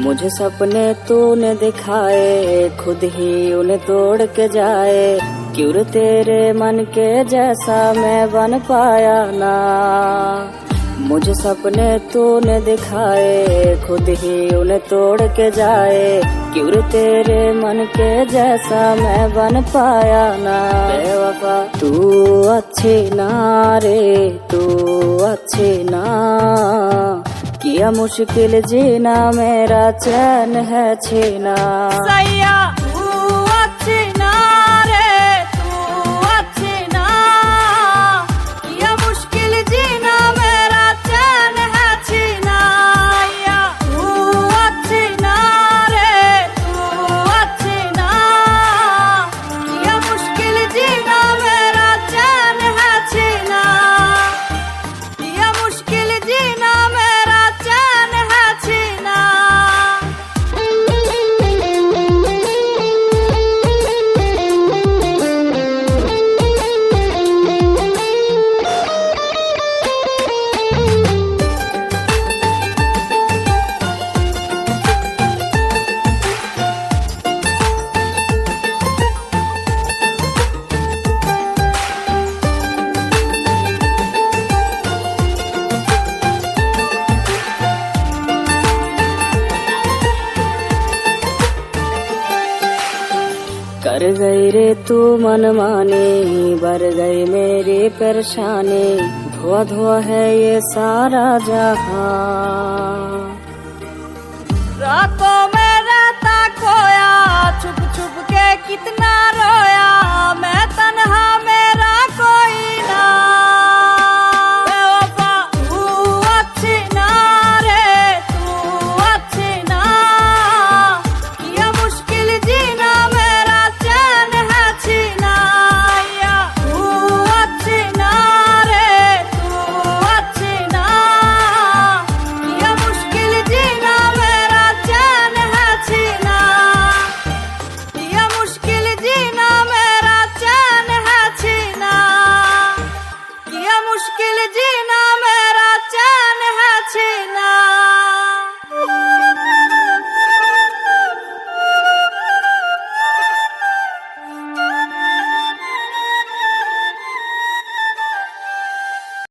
मुझे सपने तूने दिखाए, खुद ही उन्हें तोड़ के जाए। क्यों रे तेरे मन के जैसा मैं बन पाया ना। मुझे सपने तूने दिखाए, खुद ही उन्हें तोड़ के जाए। क्यों रे तेरे मन के जैसा मैं बन पाया ना। बेवफा तू अच्छी ना रे, तू अच्छी ना। किया मुश्किल जीना, मेरा चैन है छीना। सैया तू अच्छी ना रे, तू अच्छी ना। किया मुश्किल जीना, मेरा चैन है छीना। सैया तू अच्छी ना रे, तू अच्छी ना। किया मुश्किल जीना, मेरा चैन है छीना। किया मुश्किल जीना, मेरा चैन है छीना। कर गई रे तू मनमानी, भर गई मेरी परेशानी। धुआं धुआं है ये सारा जहां। रातों में रहता खोया, छुप छुप के कितना रोया। मैं तन्हा में